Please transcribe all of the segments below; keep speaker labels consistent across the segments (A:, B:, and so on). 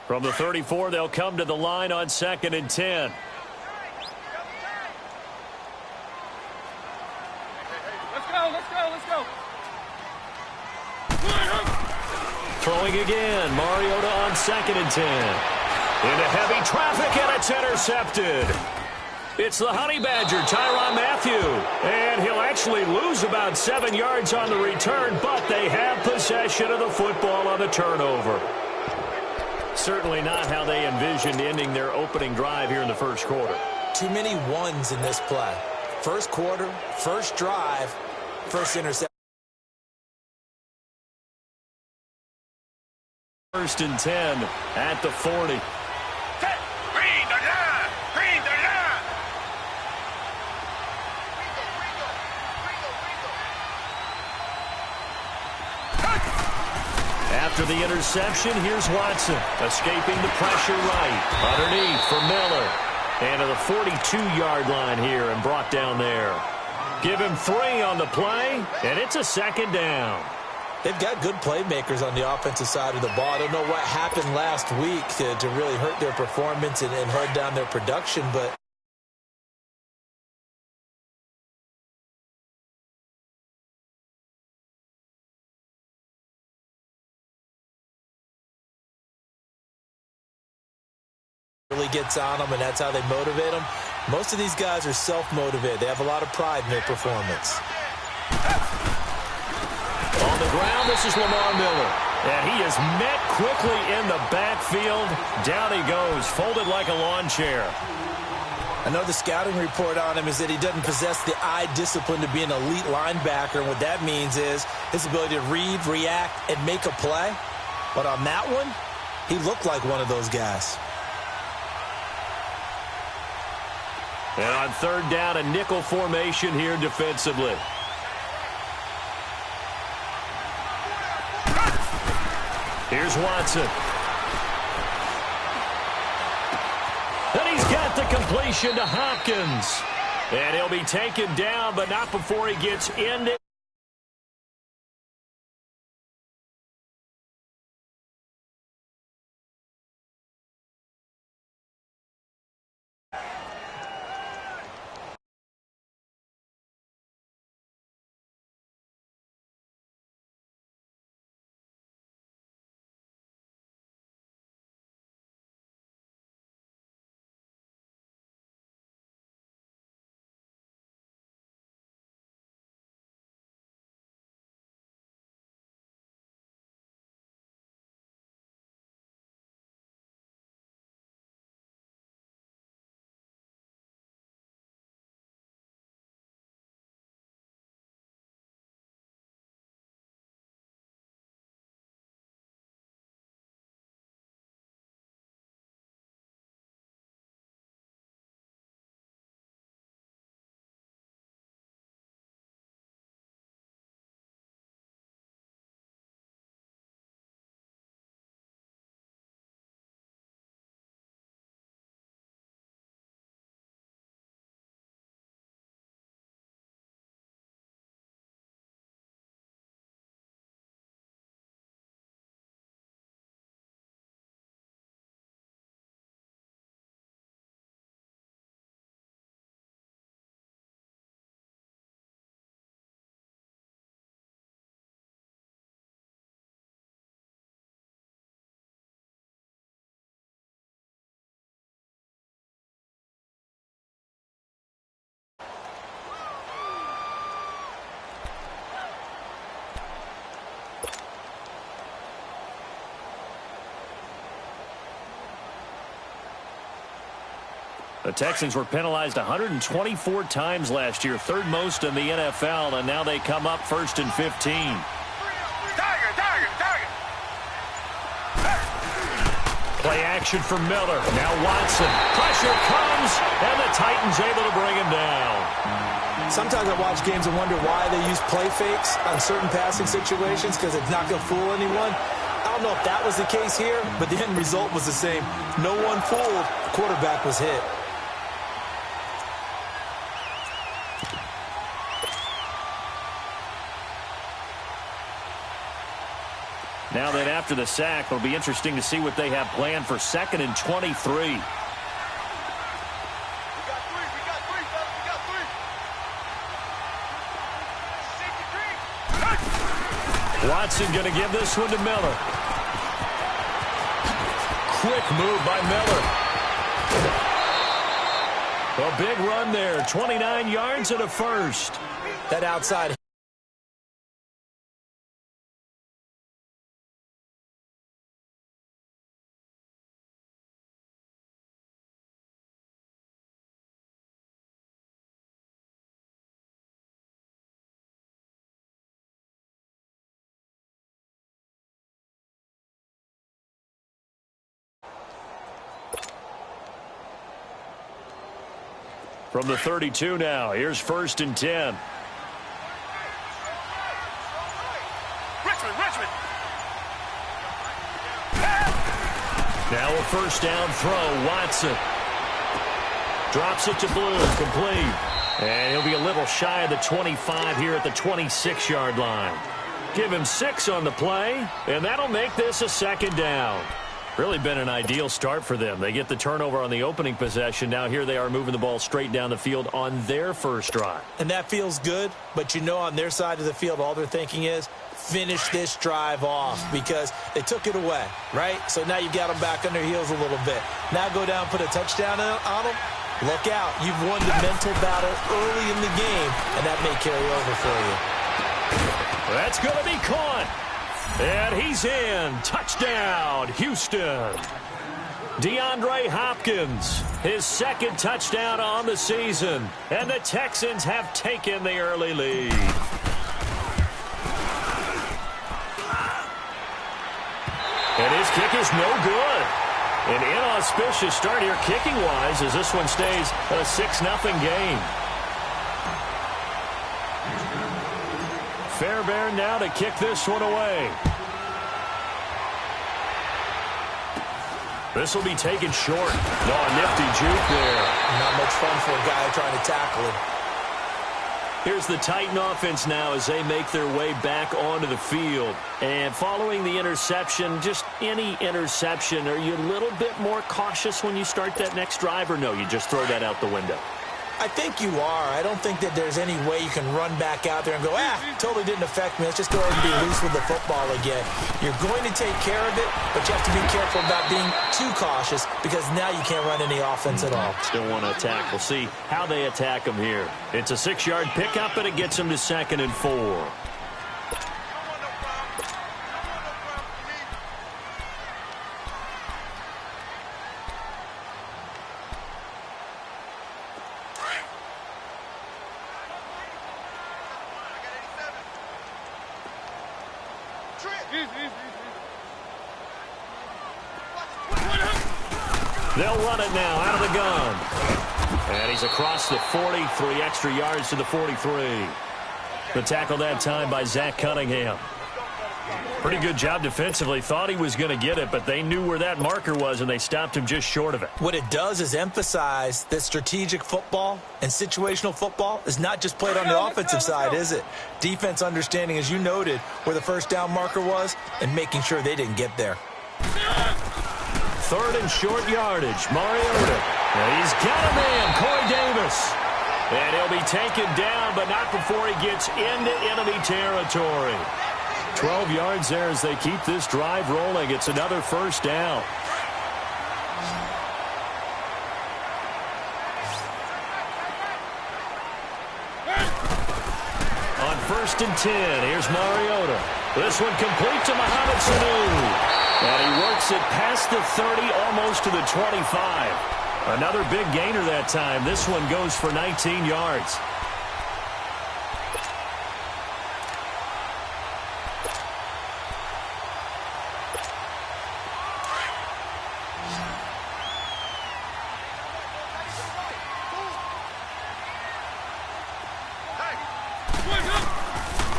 A: From the 34, they'll come to the line on 2nd and 10.
B: Let's go.
A: Throwing again. Mariota on 2nd and 10. Into heavy traffic, and it's intercepted. It's the Honey Badger, Tyrann Mathieu. And he'll actually lose about 7 yards on the return, but they have possession of the football on the turnover. Certainly not how they envisioned ending their opening drive here in the first quarter.
C: Too many ones in this play. First quarter, first drive, first interception.
A: 1st and 10 at the 40. After the interception, here's Watson, escaping the pressure right. Underneath for Miller. And to the 42-yard line here and brought down there. Give him 3 on the play, and it's a 2nd down.
C: They've got good playmakers on the offensive side of the ball. I don't know what happened last week to really hurt their performance and hurt down their production, but really gets on them, and that's how they motivate them. Most of these guys are self-motivated. They have a lot of pride in their performance.
A: On the ground, this is Lamar Miller. And he is met quickly in the backfield. Down he goes, folded like a lawn chair.
C: I know the scouting report on him is that he doesn't possess the eye discipline to be an elite linebacker. And what that means is his ability to read, react, and make a play. But on that one, he looked like one of those guys.
A: And on 3rd down, a nickel formation here defensively. Here's Watson. And he's got the completion to Hopkins. And he'll be taken down, but not before he gets into. The Texans were penalized 124 times last year, 3rd most in the NFL, and now they come up 1st and 15. Play action for Miller. Now Watson. Pressure comes, and the Titans able to bring him down.
C: Sometimes I watch games and wonder why they use play fakes on certain passing situations, because it's not going to fool anyone. I don't know if that was the case here, but the end result was the same. No one fooled. The quarterback was hit.
A: Now then, after the sack, it'll be interesting to see what they have planned for 2nd and 23. Watson going to give this one to Miller. Quick move by Miller. A big run there, 29 yards and a first.
C: That outside.
A: From the 32 now, here's 1st and 10.
B: Richmond.
A: Now a 1st down throw, Watson. Drops it to Blue, complete. And he'll be a little shy of the 25 here at the 26-yard line. Give him 6 on the play, and that'll make this a 2nd down. Really been an ideal start for them. They get the turnover on the opening possession. Now here they are moving the ball straight down the field on their first drive.
C: And that feels good, but you know on their side of the field all they're thinking is finish this drive off because they took it away, right? So now you got them back on their heels a little bit. Now go down, put a touchdown on them. Look out. You've won the mental battle early in the game, and that may carry over for you.
A: That's going to be caught. And he's in. Touchdown, Houston. DeAndre Hopkins, his 2nd touchdown on the season. And the Texans have taken the early lead. And his kick is no good. An inauspicious start here kicking-wise as this one stays a 6-0 game. Fairbairn now to kick this one away. This will be taken short. Oh, nifty juke there.
C: Not much fun for a guy trying to tackle it.
A: Here's the Titan offense now as they make their way back onto the field. And following the interception, just any interception, are you a little bit more cautious when you start that next drive, or no, you just throw that out the window?
C: I think you are. I don't think that there's any way you can run back out there and go, totally didn't affect me. Let's just go ahead and be loose with the football again. You're going to take care of it, but you have to be careful about being too cautious because now you can't run any offense at all.
A: Still want to attack. We'll see how they attack them here. It's a 6-yard pickup, and it gets them to 2nd and 4. They'll run it now out of the gun. And he's across the 40, 3 extra yards to the 43. The tackle that time by Zach Cunningham. Pretty good job defensively. Thought he was going to get it, but they knew where that marker was, and they stopped him just short of it.
C: What it does is emphasize that strategic football and situational football is not just played on the offensive side, is it? Defense understanding, as you noted, where the 1st down marker was and making sure they didn't get there.
A: 3rd and short yardage. Mariota. And he's got a man, Corey Davis. And he'll be taken down, but not before he gets into enemy territory. 12 yards there as they keep this drive rolling. It's another 1st down. On 1st and 10, here's Mariota. This one complete to Mohamed Sanu. And he works it past the 30, almost to the 25. Another big gainer that time. This one goes for 19 yards.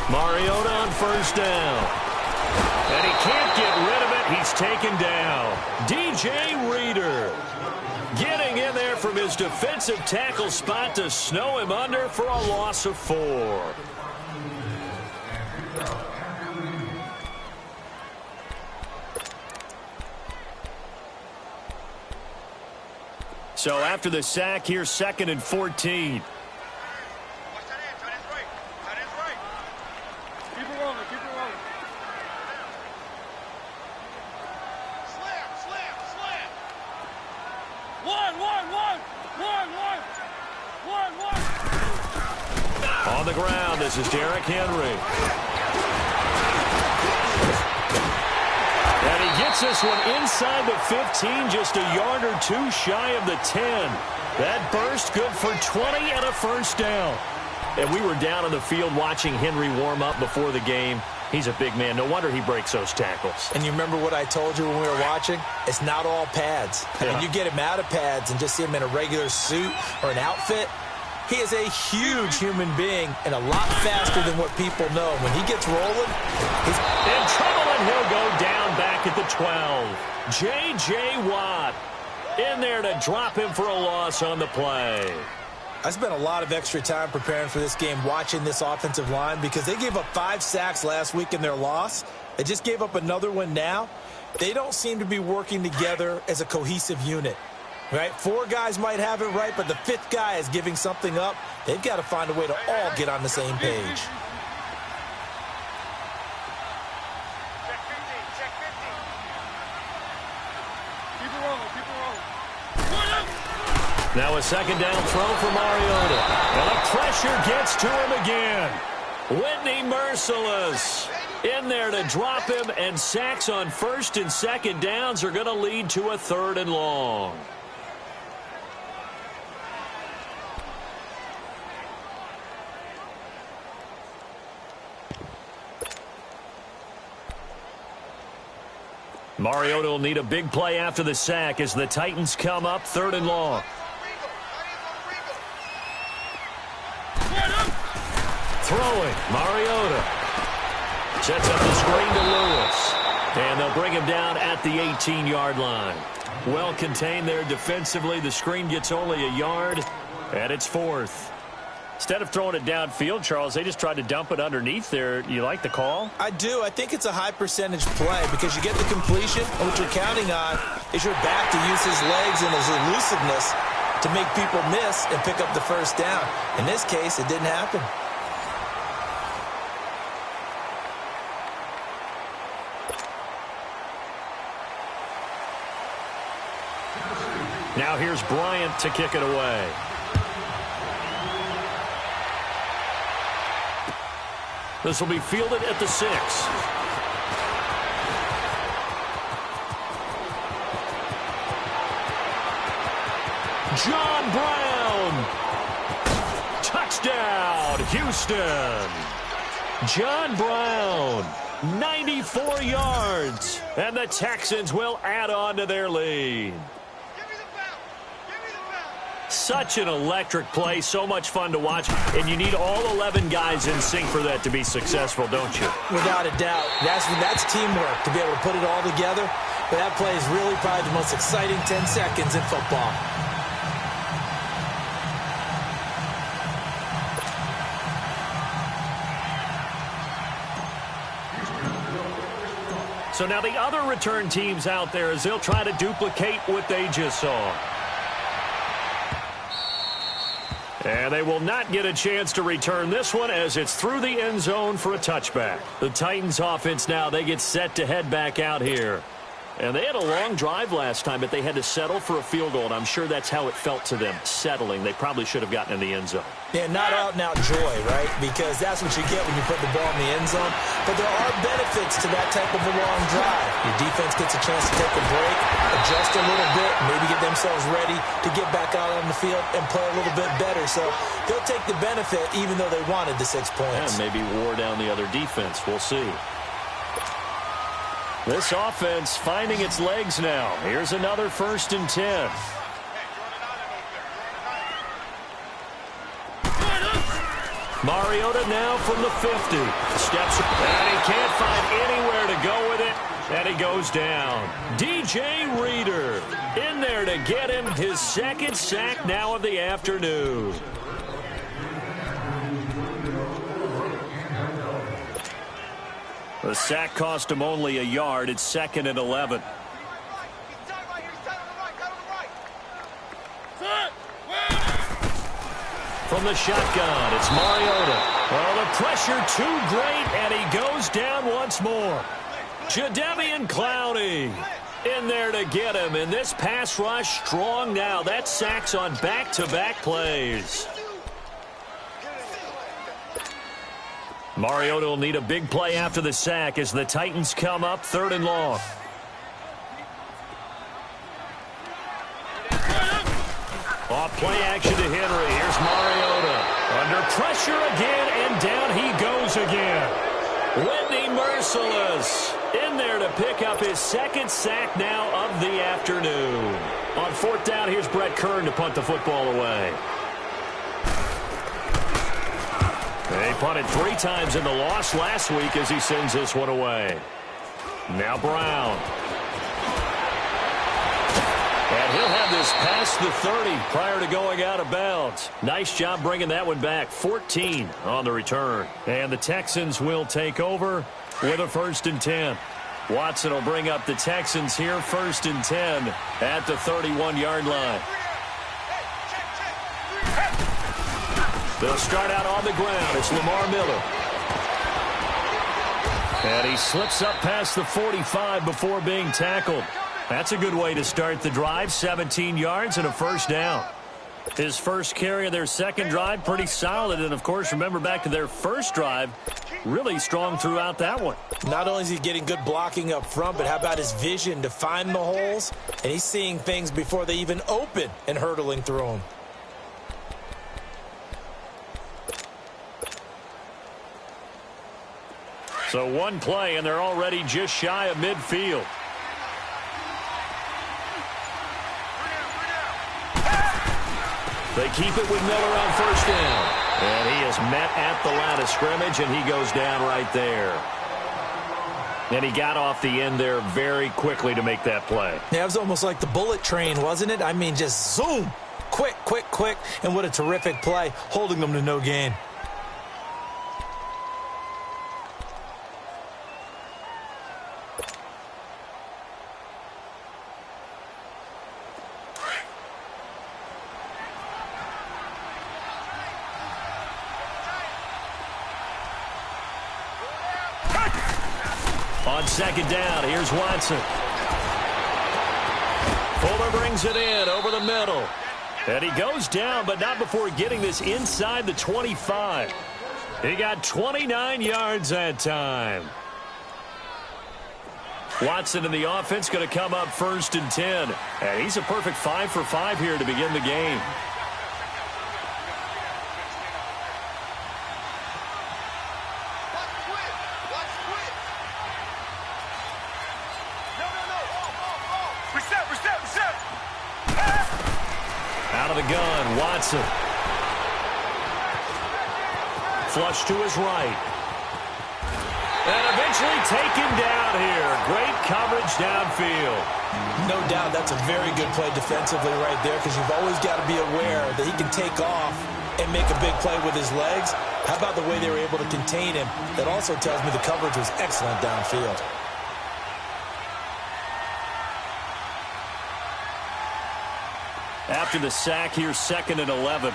A: Mariota on 1st down. And he can't get rid of it. He's taken down. DJ Reader getting in there from his defensive tackle spot to snow him under for a loss of 4. So after the sack, here's 2nd and 14.
B: Keep it rolling, keep it rolling. Slam. One.
A: On the ground, this is Derrick Henry. And he gets this one inside the 15, just a yard or two shy of the 10. That burst good for 20 and a first down. And we were down on the field watching Henry warm up before the game. He's a big man. No wonder he breaks those tackles.
C: And you remember what I told you when we were watching? It's not all pads. I mean, you get him out of pads and just see him in a regular suit or an outfit. He is a huge human being and a lot faster than what people know. When he gets rolling, he's
A: in trouble, and he'll go down back at the 12. J.J. Watt in there to drop him for a loss on the play.
C: I spent a lot of extra time preparing for this game watching this offensive line because they gave up 5 sacks last week in their loss. They just gave up another one now. They don't seem to be working together as a cohesive unit. Right? 4 guys might have it right, but the 5th guy is giving something up. They've got to find a way to all get on the same page.
B: Check 50. Keep it rolling.
A: Now a 2nd down throw for Mariota. And the pressure gets to him again. Whitney merciless. In there to drop him, and sacks on 1st and 2nd downs are going to lead to a 3rd and long. Mariota will need a big play after the sack as the Titans come up 3rd and long. Throwing, Mariota. Sets up the screen to Lewis. And they'll bring him down at the 18-yard line. Well contained there defensively. The screen gets only a yard, and it's 4th. Instead of throwing it downfield, Charles, they just tried to dump it underneath there. You like the call?
C: I do. I think it's a high percentage play because you get the completion, and what you're counting on is your back to use his legs and his elusiveness to make people miss and pick up the first down. In this case, it didn't happen.
A: Now here's Bryant to kick it away. This will be fielded at the 6. John Brown. Touchdown, Houston. John Brown, 94 yards. And the Texans will add on to their lead. Such an electric play, so much fun to watch, and you need all 11 guys in sync for that to be successful, don't you?
C: Without a doubt. That's teamwork, to be able to put it all together. But that play is really probably the most exciting 10 seconds in football.
A: So now the other return teams out there as they'll try to duplicate what they just saw. And they will not get a chance to return this one as it's through the end zone for a touchback. The Titans offense now, they get set to head back out here. And they had a long drive last time, but they had to settle for a field goal, and I'm sure that's how it felt to them, settling. They probably should have gotten in the end zone.
C: Yeah, not out-and-out joy, right? Because that's what you get when you put the ball in the end zone. But there are benefits to that type of a long drive. Your defense gets a chance to take a break, adjust a little bit, maybe get themselves ready to get back out on the field and play a little bit better. So they'll take the benefit even though they wanted the 6 points.
A: And maybe wore down the other defense. We'll see. This offense finding its legs now. Here's another 1st and 10. Mariota now from the 50. Steps, and he can't find anywhere to go with it, and he goes down. DJ Reader in there to get him his 2nd sack now of the afternoon. The sack cost him only a yard. It's 2nd and 11. From the shotgun, it's Mariota. Oh, the pressure too great, and he goes down once more. Jadeveon Clowney in there to get him, and this pass rush strong now. That's sacks on back-to-back plays. Mariota will need a big play after the sack as the Titans come up 3rd and long. Off play action to Henry. Here's Mariota. Under pressure again, and down he goes again. Whitney Merciless in there to pick up his 2nd sack now of the afternoon. On 4th down, here's Brett Kern to punt the football away. They punted 3 times in the loss last week as he sends this one away. Now Brown. And he'll have this past the 30 prior to going out of bounds. Nice job bringing that one back. 14 on the return. And the Texans will take over with a 1st and 10. Watson will bring up the Texans here, 1st and 10 at the 31-yard line. They'll start out on the ground. It's Lamar Miller. And he slips up past the 45 before being tackled. That's a good way to start the drive. 17 yards and a 1st down. His first carry of their 2nd drive, pretty solid. And, of course, remember back to their 1st drive, really strong throughout that one.
C: Not only is he getting good blocking up front, but how about his vision to find the holes? And he's seeing things before they even open and hurtling through them.
A: So one play, and they're already just shy of midfield. They keep it with Miller on 1st down. And he is met at the line of scrimmage, and he goes down right there. And he got off the end there very quickly to make that play.
C: Yeah, it was almost like the bullet train, wasn't it? I mean, just zoom. Quick, quick, quick. And what a terrific play, holding them to no gain.
A: On 2nd down, here's Watson. Fuller brings it in over the middle. And he goes down, but not before getting this inside the 25. He got 29 yards that time. Watson in the offense going to come up 1st and 10. And he's a perfect 5 for 5 here to begin the game. Out of the gun, Watson. Flush to his right. And eventually taken down here. Great coverage downfield.
C: No doubt that's a very good play defensively right there, because you've always got to be aware that he can take off and make a big play with his legs. How about the way they were able to contain him? That also tells me the coverage was excellent downfield.
A: After the sack, here's 2nd and 11.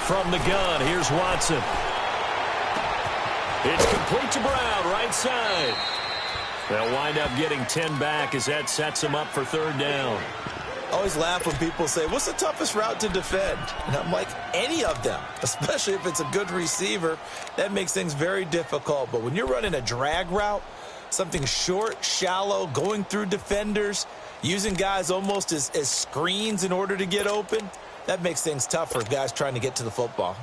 A: From the gun, here's Watson. It's complete to Brown, right side. They'll wind up getting 10 back as that sets him up for 3rd down.
C: I always laugh when people say, what's the toughest route to defend? And I'm like, any of them, especially if it's a good receiver. That makes things very difficult. But when you're running a drag route, something short, shallow, going through defenders, using guys almost as screens in order to get open, that makes things tough for guys trying to get to the football.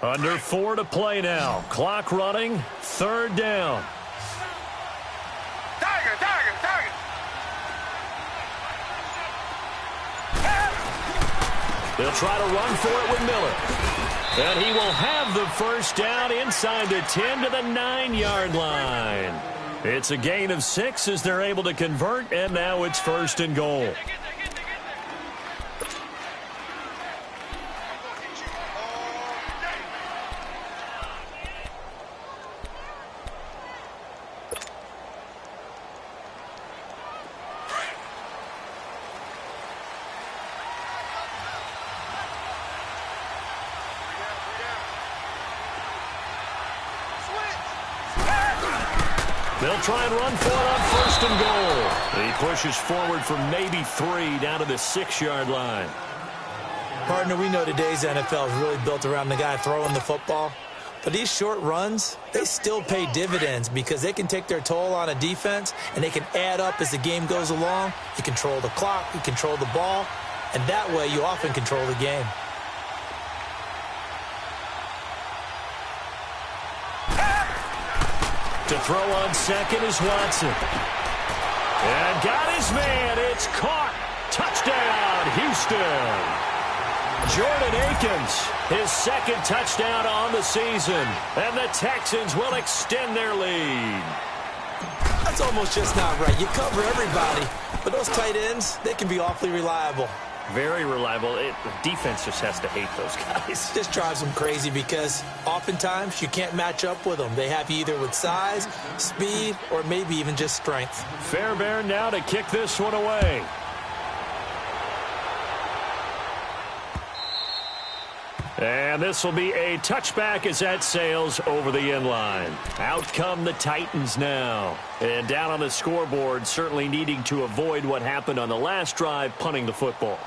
A: Under 4 to play now. Clock running. 3rd down.
B: Tiger.
A: They'll try to run for it with Miller. And he will have the 1st down inside the 10 to the 9-yard line. It's a gain of 6 as they're able to convert, and now it's 1st and goal. They'll try and run for it on 1st and goal. He pushes forward for maybe 3 down to the 6-yard line.
C: Partner, we know today's NFL is really built around the guy throwing the football. But these short runs, they still pay dividends because they can take their toll on a defense and they can add up as the game goes along. You control the clock, you control the ball, and that way you often control the game.
A: To throw on 2nd is Watson. And got his man. It's caught. Touchdown, Houston. Jordan Akins, his 2nd touchdown on the season. And the Texans will extend their lead.
C: That's almost just not right. You cover everybody, but those tight ends, they can be awfully reliable.
A: Very reliable. The defense just has to hate those guys.
C: This drives them crazy because oftentimes you can't match up with them. They have you either with size, speed, or maybe even just strength.
A: Fairbairn now to kick this one away. And this will be a touchback as that sails over the end line. Out come the Titans now. And down on the scoreboard, certainly needing to avoid what happened on the last drive, punting the football.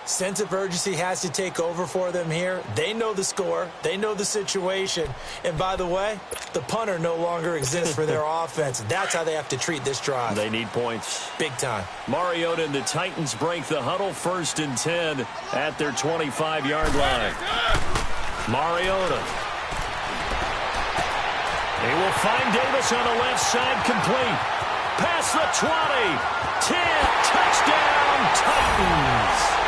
C: Sense of urgency has to take over for them here. They know the score. They know the situation. And by the way, the punter no longer exists for their offense. That's how they have to treat this drive.
A: They need points.
C: Big time.
A: Mariota and the Titans break the huddle 1st and 10 at their 25-yard line. Mariota. They will find Davis on the left side complete. Past the 20. 10. Touchdown, Titans.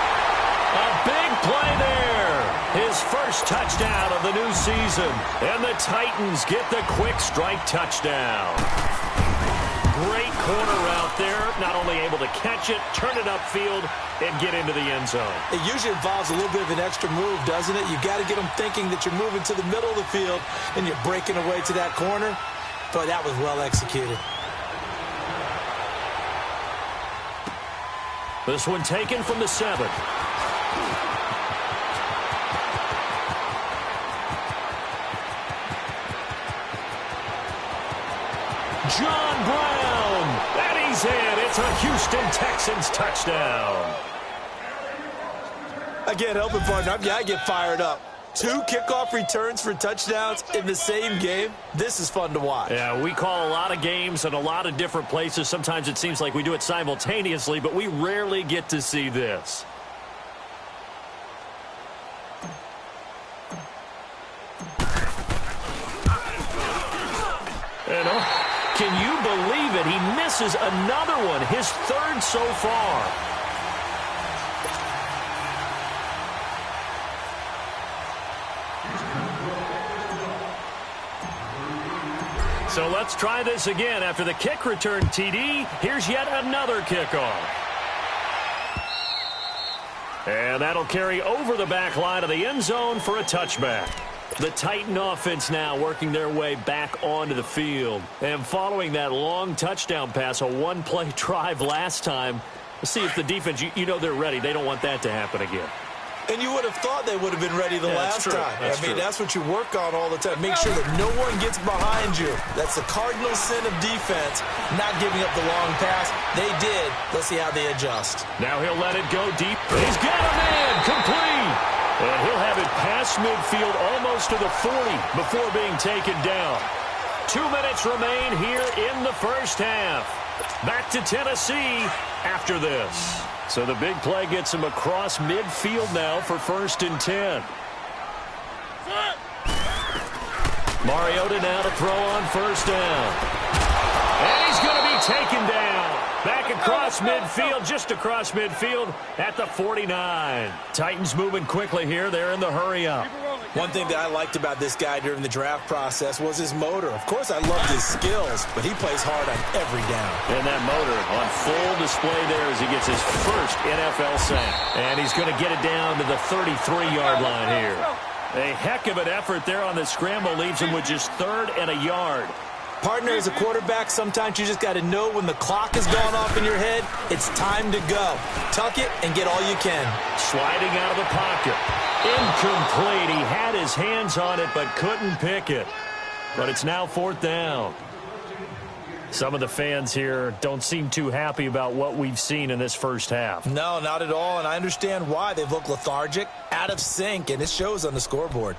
A: A big play there. His first touchdown of the new season. And the Titans get the quick strike touchdown. Great corner out there. Not only able to catch it, turn it upfield, and get into the end zone.
C: It usually involves a little bit of an extra move, doesn't it? You've got to get them thinking that you're moving to the middle of the field and you're breaking away to that corner. But that was well executed.
A: This one taken from the 7. John Brown, and he's in. It's a Houston Texans touchdown.
C: I can't help it, partner. I get fired up. 2 kickoff returns for touchdowns in the same game. This is fun to watch.
A: Yeah, we call a lot of games in a lot of different places. Sometimes it seems like we do it simultaneously, but we rarely get to see this. And can you believe it? He misses another one, his 3rd so far. So let's try this again. After the kick return TD, here's yet another kickoff. And that'll carry over the back line of the end zone for a touchback. The Titan offense now working their way back onto the field. And following that long touchdown pass, a one-play drive last time, let's see if the defense, you know they're ready. They don't want that to happen again.
C: And you would have thought they would have been ready the last time. That's what you work on all the time. Make sure that no one gets behind you. That's the cardinal sin of defense, not giving up the long pass. They did. Let's see how they adjust.
A: Now he'll let it go deep. He's got a man complete. And he'll have it past midfield almost to the 40 before being taken down. 2 minutes remain here in the first half. Back to Tennessee after this. So the big play gets him across midfield now for 1st and 10. Mariota now to throw on 1st down. And he's going to be taken down. Back across midfield, just across midfield at the 49. Titans moving quickly here. They're in the hurry up.
C: One thing that I liked about this guy during the draft process was his motor. Of course, I loved his skills, but he plays hard on every down.
A: And that motor on full display there as he gets his first NFL sack. And he's going to get it down to the 33-yard line here. A heck of an effort there on the scramble leaves him with just 3rd and a yard.
C: Partner, as a quarterback, sometimes you just got to know when the clock is going off in your head, it's time to go. Tuck it and get all you can.
A: Sliding out of the pocket. Incomplete. He had his hands on it but couldn't pick it. But it's now 4th down. Some of the fans here don't seem too happy about what we've seen in this first half.
C: No, not at all, and I understand why. They've looked lethargic, out of sync, and it shows on the scoreboard.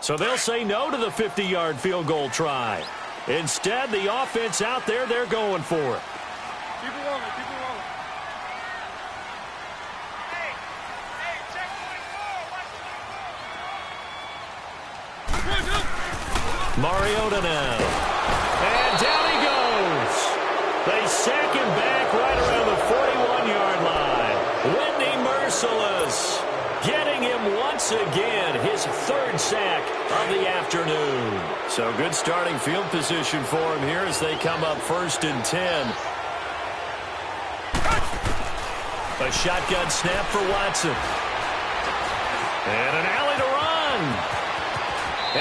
A: So they'll say no to the 50-yard field goal try. Instead, the offense out there, they're going for it.
B: Keep it rolling, keep it rolling. Hey, check 24.
A: Mariota now. And down he goes. They sack him back right around the 41-yard line. Whitney merciless. Getting him once again, his third sack of the afternoon. So good starting field position for him here as they come up 1st and 10. A shotgun snap for Watson. And an alley to run.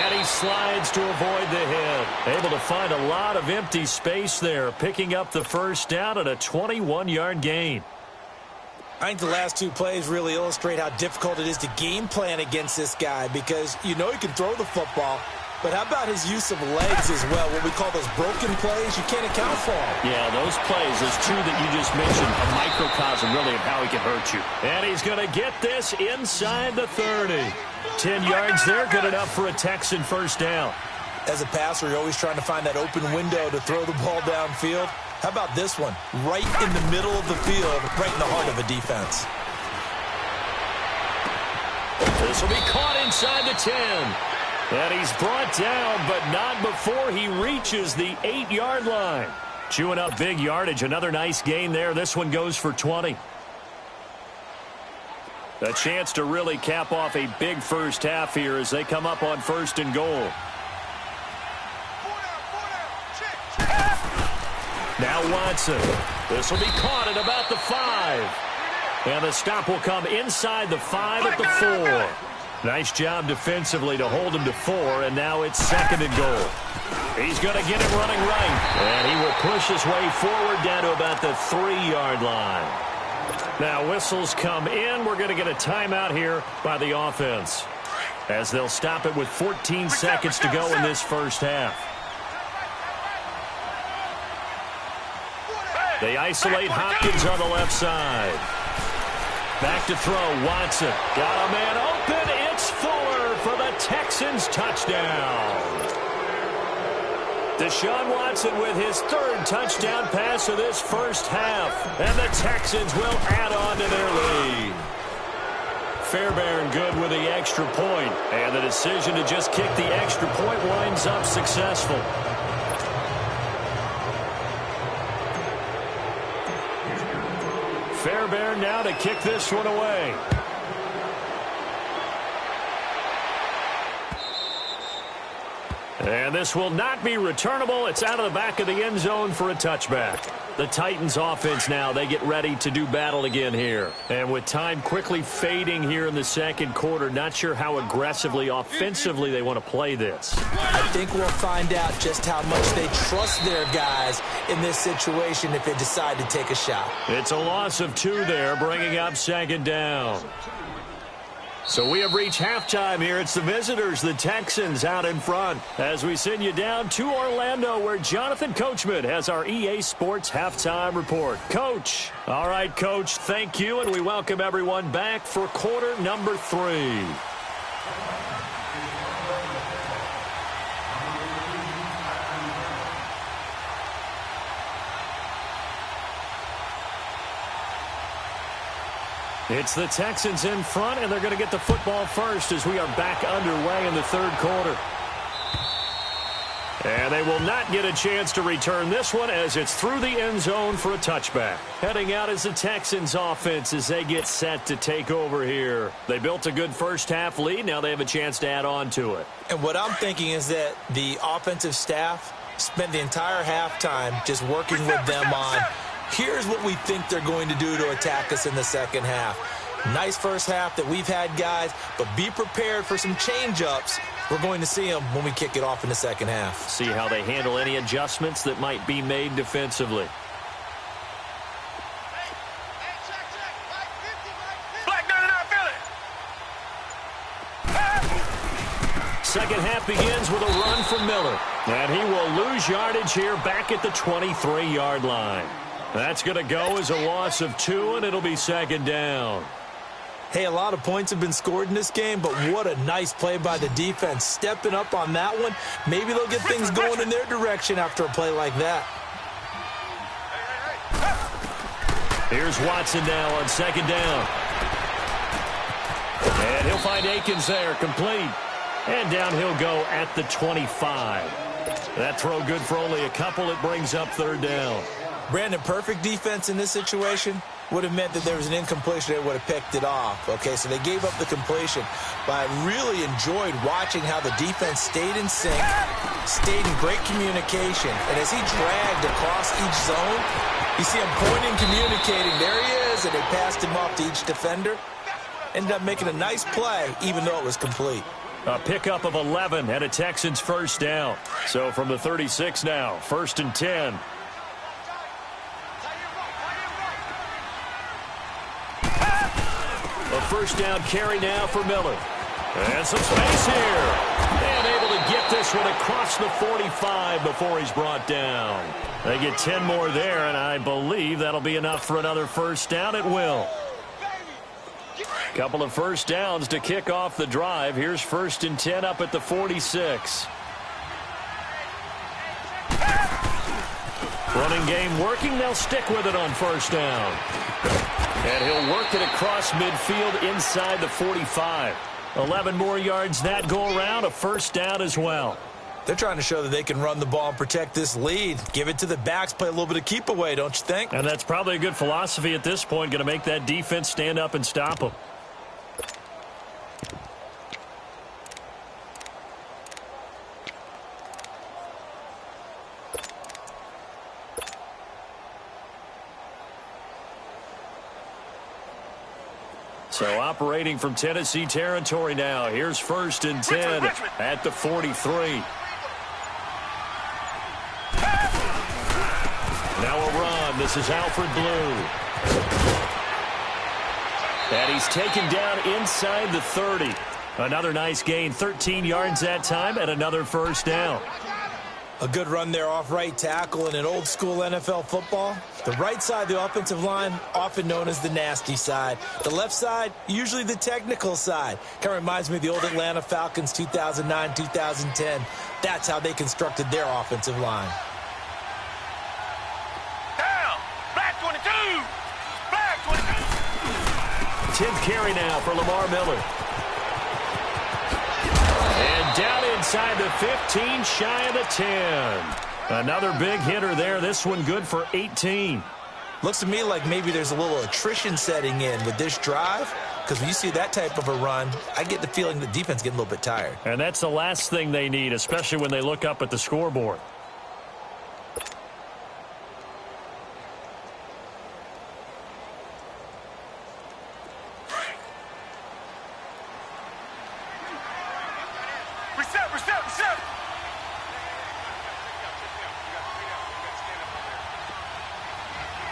A: And he slides to avoid the hit. Able to find a lot of empty space there, picking up the first down and a 21-yard gain.
C: I think the last two plays really illustrate how difficult it is to game plan against this guy because you know he can throw the football, but how about his use of legs as well? What we call those broken plays, you can't account for them.
A: Yeah, those plays, those two that you just mentioned, a microcosm really of how he can hurt you. And he's going to get this inside the 30. 10 yards there, good enough for a Texan first down.
C: As a passer, you're always trying to find that open window to throw the ball downfield. How about this one? Right in the middle of the field, right in the heart of a defense.
A: This will be caught inside the 10. And he's brought down, but not before he reaches the 8-yard line. Chewing up big yardage, another nice gain there. This one goes for 20. A chance to really cap off a big first half here as they come up on 1st and goal. Now Watson. This will be caught at about the 5. And the stop will come inside the 5 at the 4. Nice job defensively to hold him to 4, and now it's 2nd and goal. He's going to get it running right. And he will push his way forward down to about the 3-yard line. Now whistles come in. We're going to get a timeout here by the offense, as they'll stop it with 14 seconds to go in this first half. They isolate Hopkins on the left side. Back to throw, Watson. Got a man open. It's Fuller for the Texans touchdown. Deshaun Watson with his 3rd touchdown pass of this first half. And the Texans will add on to their lead. Fairbairn good with the extra point. And the decision to just kick the extra point winds up successful. Fairbairn now to kick this one away. And this will not be returnable. It's out of the back of the end zone for a touchback. The Titans offense now, they get ready to do battle again here. And with time quickly fading here in the second quarter, not sure how aggressively, offensively they want to play this.
C: I think we'll find out just how much they trust their guys in this situation if they decide to take a shot.
A: It's a loss of 2 there, bringing up 2nd down. So we have reached halftime here. It's the visitors, the Texans, out in front, as we send you down to Orlando, where Jonathan Coachman has our EA Sports halftime report. Coach. All right, Coach, thank you, and we welcome everyone back for quarter number 3. It's the Texans in front, and they're going to get the football first as we are back underway in the 3rd quarter. And they will not get a chance to return this one as it's through the end zone for a touchback. Heading out is the Texans offense as they get set to take over here. They built a good first half lead. Now they have a chance to add on to it.
C: And what I'm thinking is that the offensive staff spent the entire halftime just working with them on, here's what we think they're going to do to attack us in the second half. Nice first half that we've had, guys, but be prepared for some change-ups. We're going to see them when we kick it off in the second half.
A: See how they handle any adjustments that might be made defensively. Second half begins with a run from Miller. And he will lose yardage here back at the 23-yard line. That's going to go as a loss of 2, and it'll be second down.
C: Hey, a lot of points have been scored in this game, but what a nice play by the defense. Stepping up on that one, maybe they'll get things going in their direction after a play like that.
A: Here's Watson now on second down. And he'll find Akins there, complete. And down he'll go at the 25. That throw good for only a couple. It brings up third down.
C: Brandon, perfect defense in this situation would have meant that there was an incompletion. They would have picked it off. Okay, so they gave up the completion. But I really enjoyed watching how the defense stayed in sync, stayed in great communication. And as he dragged across each zone, you see him pointing, communicating. There he is, and they passed him off to each defender. Ended up making a nice play, even though it was complete.
A: A pickup of 11 and a Texans first down. So from the 36 now, 1st and 10. A first down carry now for Miller. And some space here. And able to get this one across the 45 before he's brought down. They get 10 more there, and I believe that'll be enough for another first down. It will. Couple of first downs to kick off the drive. Here's 1st and 10 up at the 46. Running game working. They'll stick with it on first down. And he'll work it across midfield inside the 45. 11 more yards that go around. A first down as well.
C: They're trying to show that they can run the ball and protect this lead. Give it to the backs, play a little bit of keep away, don't you think?
A: And that's probably a good philosophy at this point. Going to make that defense stand up and stop them. So operating from Tennessee territory now. Here's 1st and 10 at the 43. Now a run. This is Alfred Blue. And he's taken down inside the 30. Another nice gain. 13 yards that time and another first down.
C: A good run there off right tackle in an old school NFL football. The right side of the offensive line, often known as the nasty side. The left side, usually the technical side. Kind of reminds me of the old Atlanta Falcons 2009, 2010. That's how they constructed their offensive line.
B: Down! Black 22! Black 22!
A: 10th carry now for Lamar Miller. And down inside the 15, shy of the 10. Another big hitter there. This one good for 18.
C: Looks to me like maybe there's a little attrition setting in with this drive, because when you see that type of a run, I get the feeling the defense getting a little bit tired.
A: And that's the last thing they need, especially when they look up at the scoreboard.
B: Reset!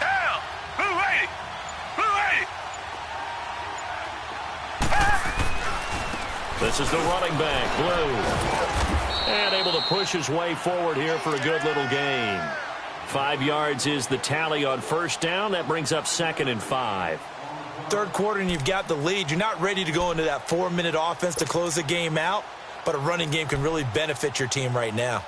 B: Down! Blue 80! Blue 80!
A: This is the running back, Blue. And able to push his way forward here for a good little gain. 5 yards is the tally on first down. That brings up 2nd and 5.
C: Third quarter and you've got the lead. You're not ready to go into that 4-minute offense to close the game out, but a running game can really benefit your team right now.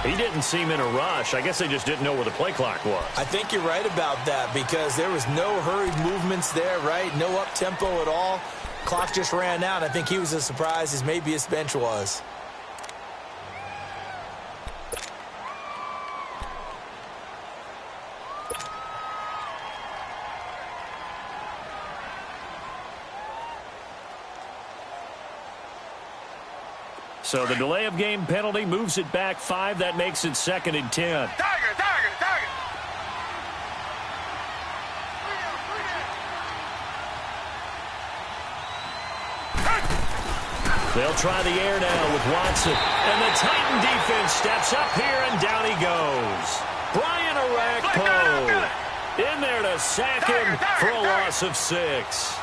A: He didn't seem in a rush. I guess they just didn't know where the play clock was.
C: I think you're right about that because there was no hurried movements there, right? No up-tempo at all. Clock just ran out. I think he was as surprised as maybe his bench was.
A: So the delay of game penalty moves it back 5. That makes it 2nd and 10.
B: Tiger, tiger, tiger.
A: They'll try the air now with Watson. And the Titan defense steps up here, and down he goes. Brian Arakpo in there to sack him for a loss of 6.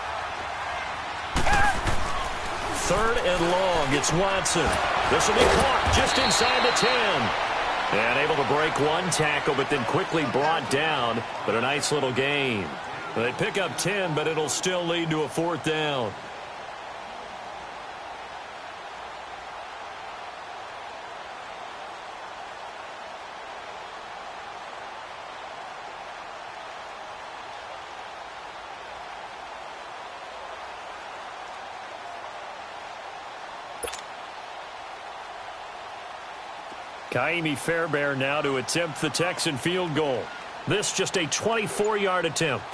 A: 3rd and long. It's Watson. This will be caught just inside the 10. And able to break one tackle, but then quickly brought down. But a nice little gain. They pick up 10, but it'll still lead to a 4th down. Kaimi Fairbairn now to attempt the Texan field goal. This just a 24-yard attempt.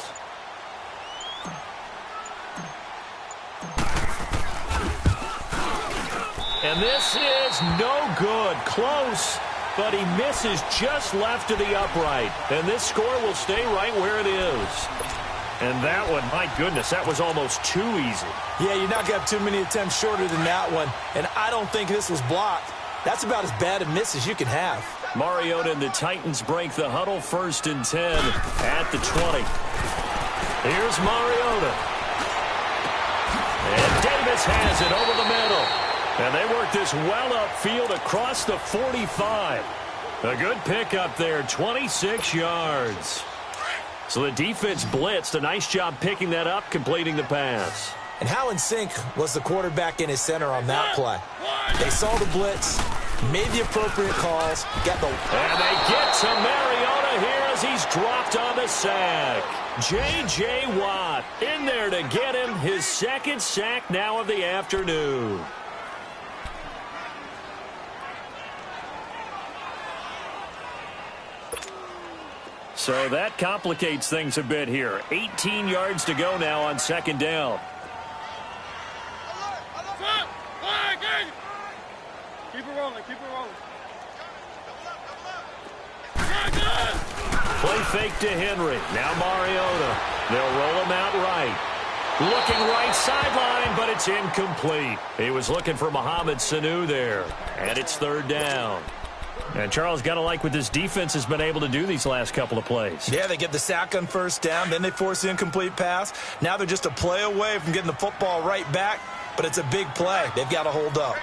A: And this is no good. Close, but he misses just left of the upright. And this score will stay right where it is. And that one, my goodness, that was almost too easy.
C: Yeah, you're not going to have too many attempts shorter than that one. And I don't think this was blocked. That's about as bad a miss as you can have.
A: Mariota and the Titans break the huddle, 1st and 10 at the 20. Here's Mariota. And Davis has it over the middle. And they work this well upfield across the 45. A good pickup there, 26 yards. So the defense blitzed. A nice job picking that up, completing the pass.
C: And how in sync was the quarterback and his center on that play? They saw the blitz, made the appropriate calls, got the...
A: And they get to Mariota here as he's dropped on the sack. J.J. Watt in there to get him his 2nd sack now of the afternoon. So that complicates things a bit here. 18 yards to go now on 2nd down.
B: Keep it rolling, keep it rolling.
A: Play fake to Henry. Now Mariota. They'll roll him out right. Looking right sideline, but it's incomplete. He was looking for Mohamed Sanu there. And it's 3rd down. And Charles, got to like what this defense has been able to do these last couple of plays.
C: Yeah, they get the sack on 1st down, then they force the incomplete pass. Now they're just a play away from getting the football right back, but it's a big play. They've got to hold up.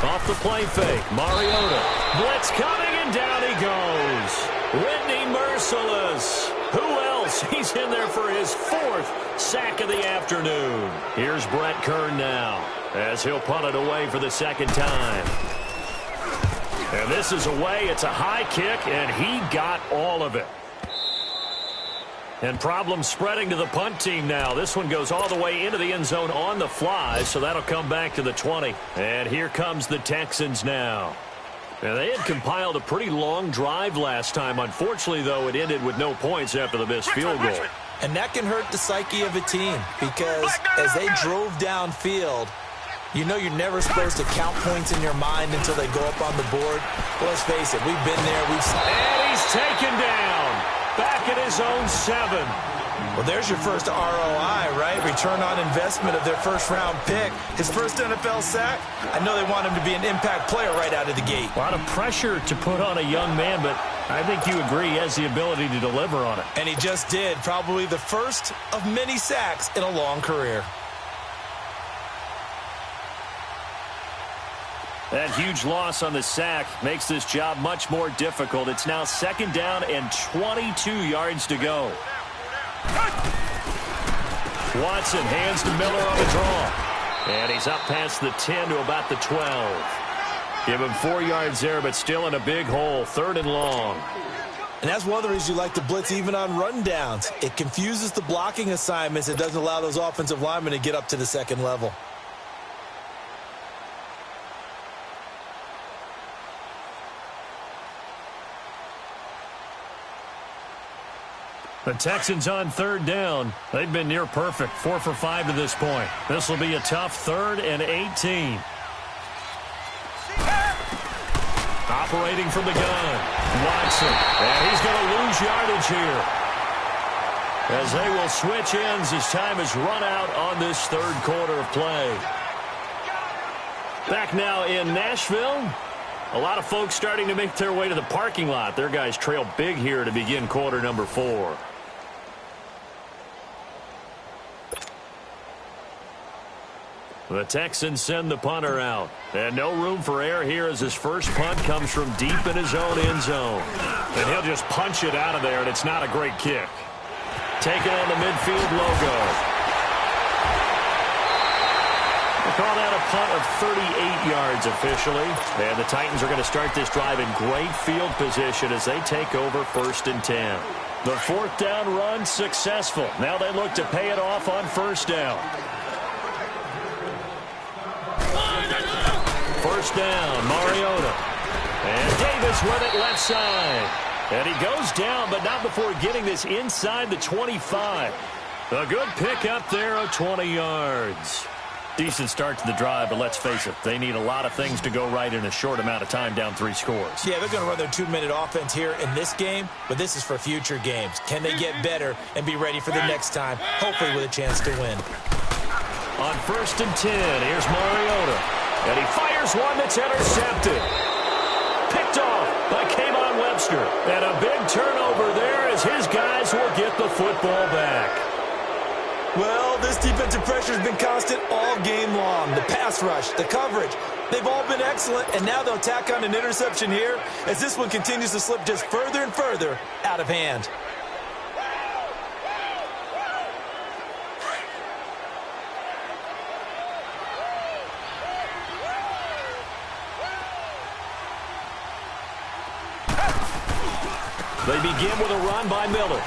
A: Off the play fake, Mariota. Blitz coming, and down he goes. Whitney Merciless. Who else? He's in there for his 4th sack of the afternoon. Here's Brett Kern now as he'll punt it away for the 2nd time. And this is away. It's a high kick, and he got all of it. And problems spreading to the punt team now. This one goes all the way into the end zone on the fly, so that'll come back to the 20. And here comes the Texans now. And they had compiled a pretty long drive last time. Unfortunately, though, it ended with no points after the missed field goal.
C: And that can hurt the psyche of a team because as they drove downfield, you know you're never supposed to count points in your mind until they go up on the board. Well, let's face it, we've been there.
A: And he's taken down. Back at his own 7.
C: Well, there's your first ROI, right? Return on investment of their 1st-round pick. His first NFL sack. I know they want him to be an impact player right out of the gate.
A: A lot of pressure to put on a young man, but I think you agree he has the ability to deliver on it.
C: And he just did. Probably the first of many sacks in a long career.
A: That huge loss on the sack makes this job much more difficult. It's now 2nd down and 22 yards to go. Watson hands to Miller on the draw. And he's up past the 10 to about the 12. Give him 4 yards there, but still in a big hole. 3rd and long.
C: And that's one of the reasons you like to blitz even on rundowns. It confuses the blocking assignments. It doesn't allow those offensive linemen to get up to the 2nd level.
A: The Texans on third down. They've been near perfect, 4 for 5 to this point. This will be a tough 3rd and 18. Operating from the gun, Watson. And he's going to lose yardage here, as they will switch ends as time has run out on this 3rd quarter of play. Back now in Nashville. A lot of folks starting to make their way to the parking lot. Their guys trail big here to begin quarter number 4. The Texans send the punter out. And no room for error here as his first punt comes from deep in his own end zone. And he'll just punch it out of there, and it's not a great kick. Taking on the midfield logo. They call that a punt of 38 yards officially. And the Titans are going to start this drive in great field position as they take over 1st and 10. The 4th down run successful. Now they look to pay it off on 1st down. 1st down, Mariota. And Davis with it left side. And he goes down, but not before getting this inside the 25. A good pick up there of 20 yards. Decent start to the drive, but let's face it, they need a lot of things to go right in a short amount of time, down 3 scores. Yeah, they're going to run their 2-minute offense here in this game, but this is for future games. Can they get better and be ready for the next time, hopefully with a chance to win? On 1st and 10, here's Mariota. And he fires one that's intercepted. Picked off by Kayvon Webster. And a big turnover there as his guys will get the football back. Well, this defensive pressure has been constant all game long. The pass rush, the coverage, they've all been excellent, and now they'll tack on an interception here as this one continues to slip just further and further out of hand. They begin with a run by Miller.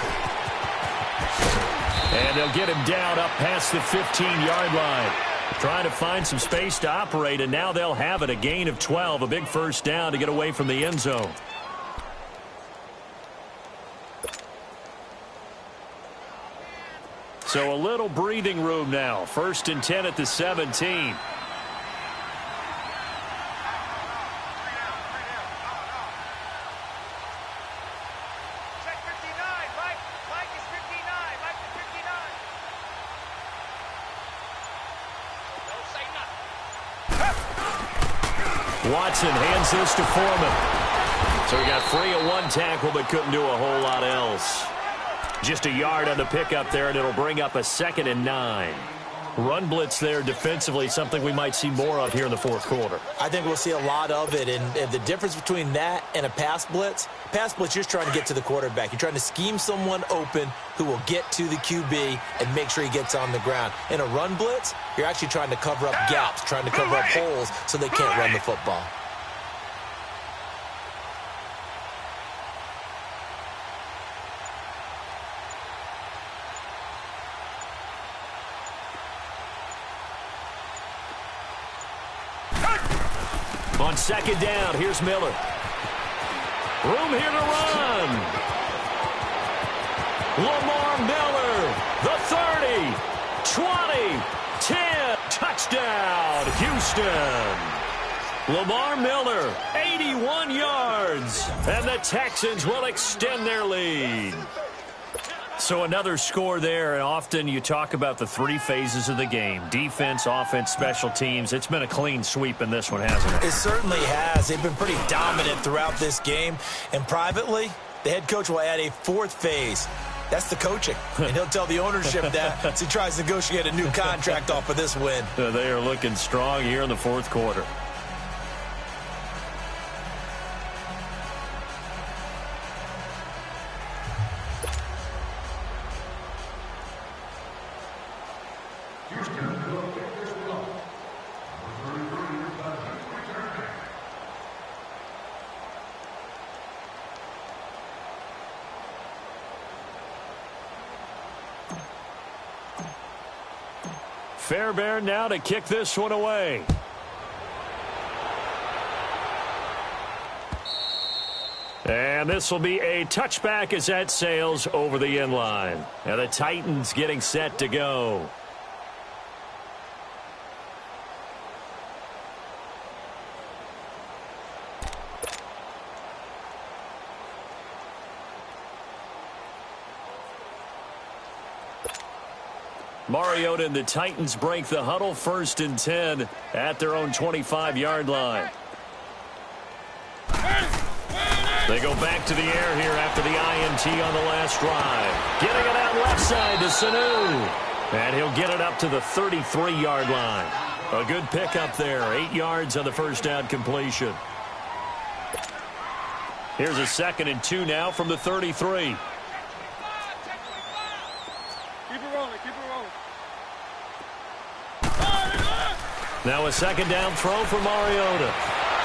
A: And they'll get him down up past the 15-yard line. Trying to find some space to operate, and now they'll have it. A gain of 12, a big 1st down to get away from the end zone. So a little breathing room now. 1st and 10 at the 17. Watson hands this to Foreman. So he got free of one tackle but couldn't do a whole lot else. Just a yard on the pickup there, and it'll bring up a 2nd and 9. Run blitz there defensively, something we might see more of here in the 4th quarter. I think we'll see a lot of it, and the difference between that and a pass blitz, you're just trying to get to the quarterback. You're trying to scheme someone open who will get to the QB and make sure he gets on the ground. In a run blitz, you're actually trying to cover up gaps, trying to cover up holes so they can't run the football. On 2nd down, here's Miller. Room here to run. Lamar Miller, the 30, 20, 10, touchdown, Houston. Lamar Miller, 81 yards, and the Texans will extend their lead. So another score there, and often you talk about the 3 phases of the game. Defense, offense, special teams. It's been a clean sweep in this one, hasn't it? It certainly has. They've been pretty dominant throughout this game. And privately, the head coach will add a 4th phase. That's the coaching. And he'll tell the ownership that as he tries to negotiate a new contract off of this win. They are looking strong here in the 4th quarter. Fairbairn now to kick this one away. And And this will be a touchback as that sails over the end line. Now the Titans getting set to go. Mariota and the Titans break the huddle, 1st and 10 at their own 25-yard line. They go back to the air here after the INT on the last drive. Getting it out left side to Sanu. And he'll get it up to the 33-yard line. A good pickup there, 8 yards on the first down completion. Here's a 2nd and 2 now from the 33. Now a 2nd down throw for Mariota.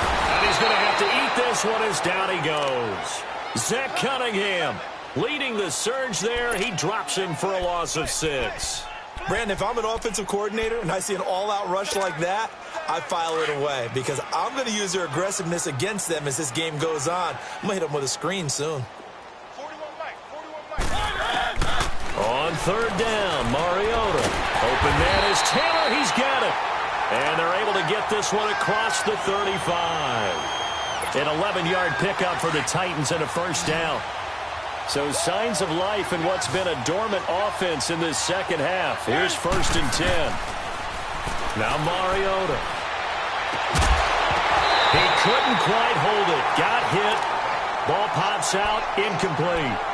A: And he's going to have to eat this one as down he goes. Zach Cunningham leading the surge there. He drops him for a loss of 6.
C: Brandon, if I'm an offensive coordinator and I see an all-out rush like that, I file it away because I'm going to use their aggressiveness against them as this game goes on. I'm going to hit them with a screen soon.
B: 41
A: On 3rd down, Mariota. Open man is Taylor. He's got it. And they're able to get this one across the 35. An 11-yard pickup for the Titans and a 1st down. So signs of life in what's been a dormant offense in this second half. Here's 1st and 10. Now Mariota. He couldn't quite hold it. Got hit. Ball pops out. Incomplete.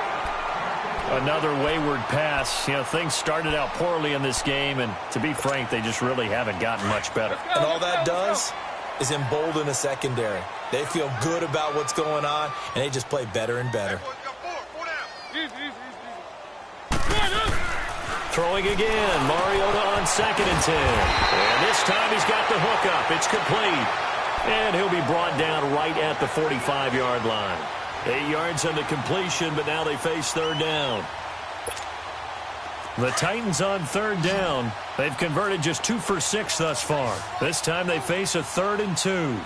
A: Another wayward pass. You know, things started out poorly in this game, and to be frank, they just really haven't gotten much better.
C: And all that does is embolden the secondary. They feel good about what's going on, and they just play better and better.
A: Throwing again, Mariota on 2nd and 10. And this time he's got the hook up. It's complete. And he'll be brought down right at the 45-yard line. 8 yards on the completion, but now they face 3rd down. The Titans on 3rd down. They've converted just 2 for 6 thus far. This time they face a 3rd and 2.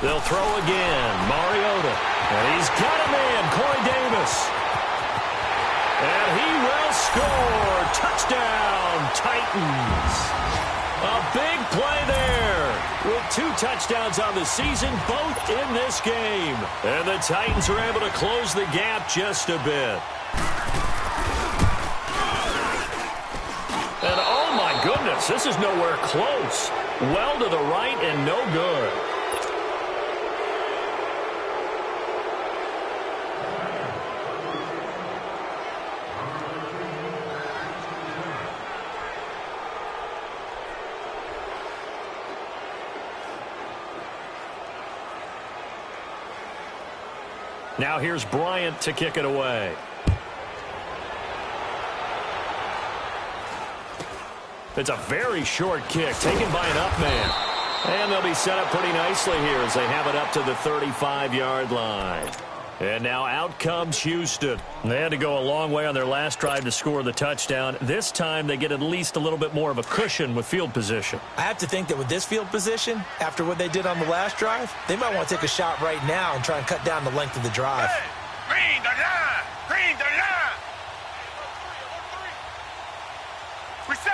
A: They'll throw again. Mariota. And he's got a man, Corey Davis. And he will score. Touchdown, Titans. A big play there with 2 touchdowns on the season, both in this game. And the Titans are able to close the gap just a bit. And oh my goodness, this is nowhere close. Well to the right and no good. Now here's Bryant to kick it away. It's a very short kick taken by an up man. And they'll be set up pretty nicely here as they have it up to the 35-yard line. And now out comes Houston. They had to go a long way on their last drive to score the touchdown. This time they get at least a little bit more of a cushion with field position.
C: I have to think that with this field position, after what they did on the last drive, they might want to take a shot right now and try and cut down the length of the drive.
B: Green the line! Green the line! Reset!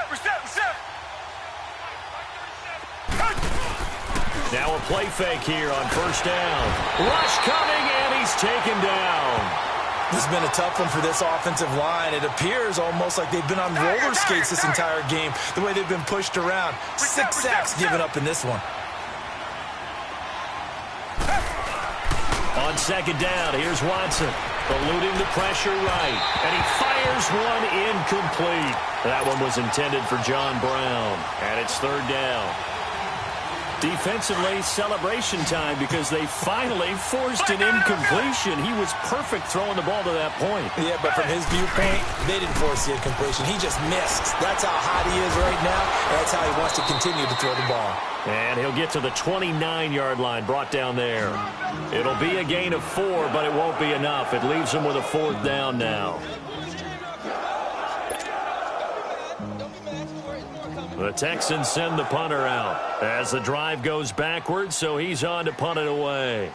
A: Now a play fake here on 1st down. Rush coming, and he's taken down.
C: This has been a tough one for this offensive line. It appears almost like they've been on roller skates this entire game, the way they've been pushed around. 6 sacks given up in this one.
A: On 2nd down, here's Watson. Eluding the pressure right. And he fires one incomplete. That one was intended for John Brown. And it's 3rd down. Defensively, celebration time because they finally forced an incompletion. He was perfect throwing the ball to that point.
C: Yeah, but from his viewpoint, they didn't force the incompletion. He just missed. That's how hot he is right now, and that's how he wants to continue to throw the ball.
A: And he'll get to the 29-yard line, brought down there. It'll be a gain of 4, but it won't be enough. It leaves them with a 4th down now. The Texans send the punter out as the drive goes backwards, so he's on to punt it away.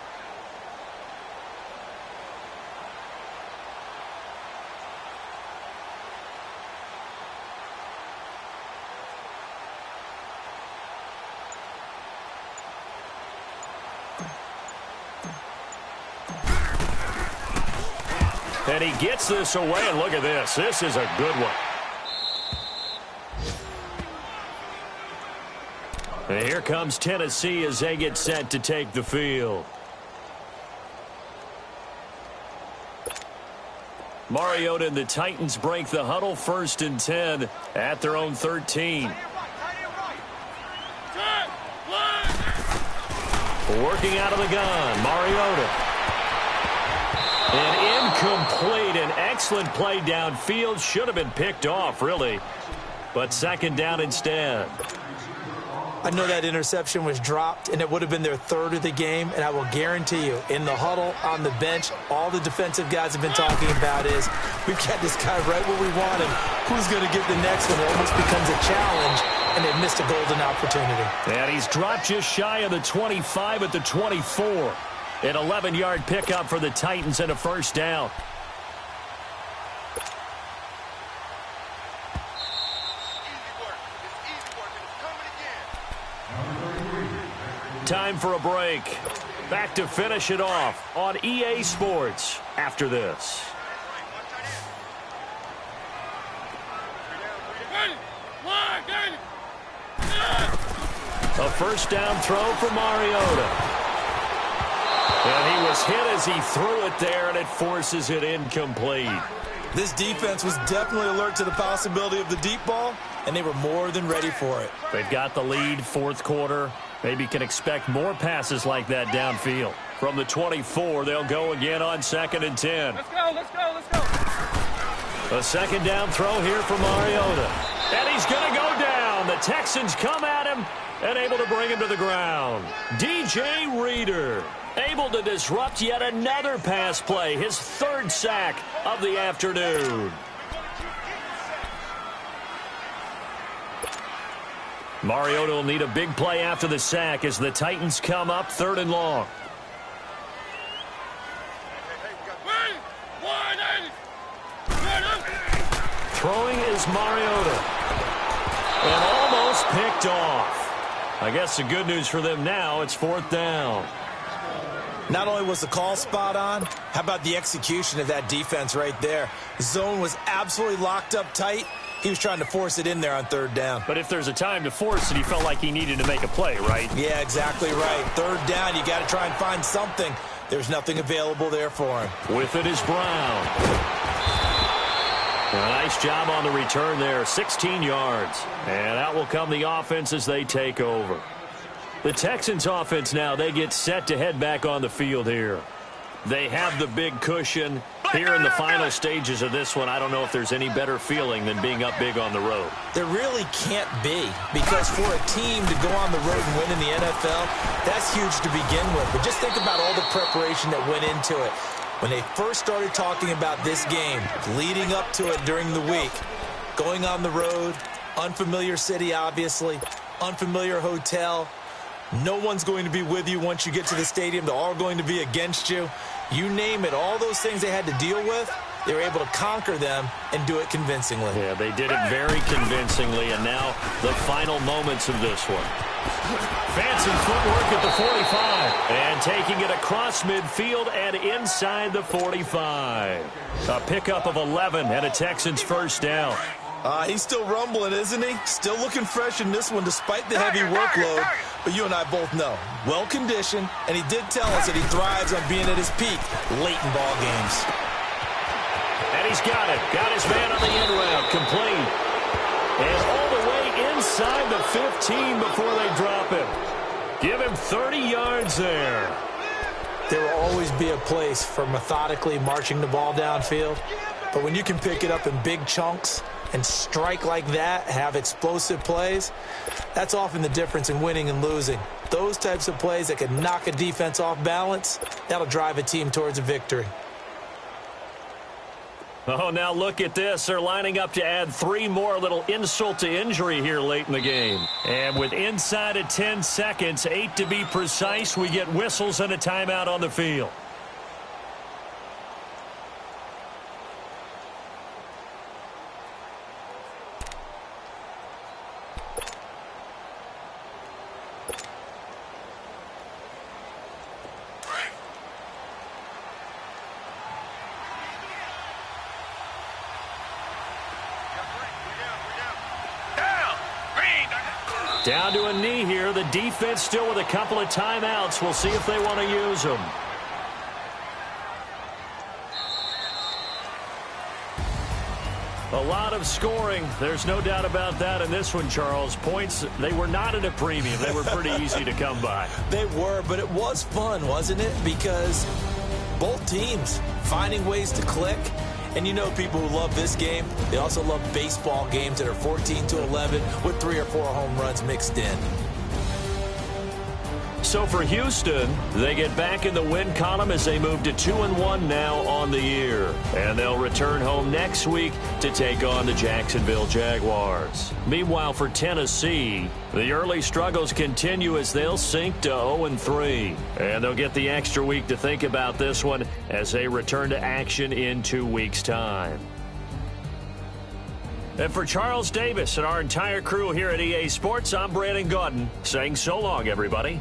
A: And he gets this away, and look at this. This is a good one. And here comes Tennessee as they get set to take the field. Mariota and the Titans break the huddle, 1st and 10 at their own 13. Working out of the gun, Mariota. An incomplete, an excellent play downfield. Should have been picked off, really. But 2nd down instead.
C: I know that interception was dropped, and it would have been their 3rd of the game, and I will guarantee you, in the huddle, on the bench, all the defensive guys have been talking about is, we've got this guy right where we want him. Who's going to get the next one? It almost becomes a challenge, and they've missed a golden opportunity.
A: And he's dropped just shy of the 25 at the 24. An 11-yard pickup for the Titans and a 1st down. Time for a break. Back to finish it off on EA Sports after this. A 1st down throw for Mariota. And he was hit as he threw it there, and it forces it incomplete.
C: This defense was definitely alert to the possibility of the deep ball, and they were more than ready for it.
A: They've got the lead, 4th quarter. Maybe can expect more passes like that downfield. From the 24, they'll go again on 2nd and 10.
B: Let's go, let's go, let's go.
A: A 2nd down throw here for Mariota. And he's going to go down. The Texans come at him and able to bring him to the ground. DJ Reader able to disrupt yet another pass play. His 3rd sack of the afternoon. Mariota will need a big play after the sack as the Titans come up 3rd and long. Throwing is Mariota. And almost picked off. I guess the good news for them now, it's 4th down.
C: Not only was the call spot on, how about the execution of that defense right there? The zone was absolutely locked up tight. He was trying to force it in there on 3rd down.
A: But if there's a time to force it, he felt like he needed to make a play, right?
C: Yeah, exactly right. 3rd down, you got to try and find something. There's nothing available there for him.
A: With it is Brown. A nice job on the return there, 16 yards. And out will come the offense as they take over. The Texans offense now, they get set to head back on the field here. They have the big cushion. Here in the final stages of this one, I don't know if there's any better feeling than being up big on the road.
C: There really can't be, because for a team to go on the road and win in the NFL, that's huge to begin with. But just think about all the preparation that went into it. When they first started talking about this game, leading up to it during the week, going on the road, unfamiliar city, obviously, unfamiliar hotel. No one's going to be with you once you get to the stadium. They're all going to be against you. You name it, all those things they had to deal with, they were able to conquer them and do it convincingly.
A: Yeah, they did it very convincingly, and now the final moments of this one. Fancy footwork at the 45, and taking it across midfield and inside the 45. A pickup of 11 and a Texans 1st down.
C: He's still rumbling, isn't he? Still looking fresh in this one despite the heavy workload. But you and I both know, well-conditioned, and he did tell us that he thrives on being at his peak late in ball games.
A: And he's got it. Got his man on the end route. Complete. And all the way inside the 15 before they drop him. Give him 30 yards there.
C: There will always be a place for methodically marching the ball downfield. But when you can pick it up in big chunks and strike like that, have explosive plays, that's often the difference in winning and losing. Those types of plays that can knock a defense off balance, that'll drive a team towards a victory.
A: Oh, now look at this. They're lining up to add 3 more, little insult to injury here late in the game. And with inside of 10 seconds, 8 to be precise, we get whistles and a timeout on the field. Down to a knee here. The defense still with a couple of timeouts. We'll see if they want to use them. A lot of scoring. There's no doubt about that in this one, Charles. Points, they were not at a premium. They were pretty easy to come by.
C: They were, but it was fun, wasn't it? Because both teams finding ways to click. And you know people who love this game, they also love baseball games that are 14-11 with 3 or 4 home runs mixed in.
A: So for Houston, they get back in the win column as they move to 2-1 now on the year. And they'll return home next week to take on the Jacksonville Jaguars. Meanwhile, for Tennessee, the early struggles continue as they'll sink to 0-3. And they'll get the extra week to think about this one as they return to action in 2 weeks' time. And for Charles Davis and our entire crew here at EA Sports, I'm Brandon Gaudin saying so long, everybody.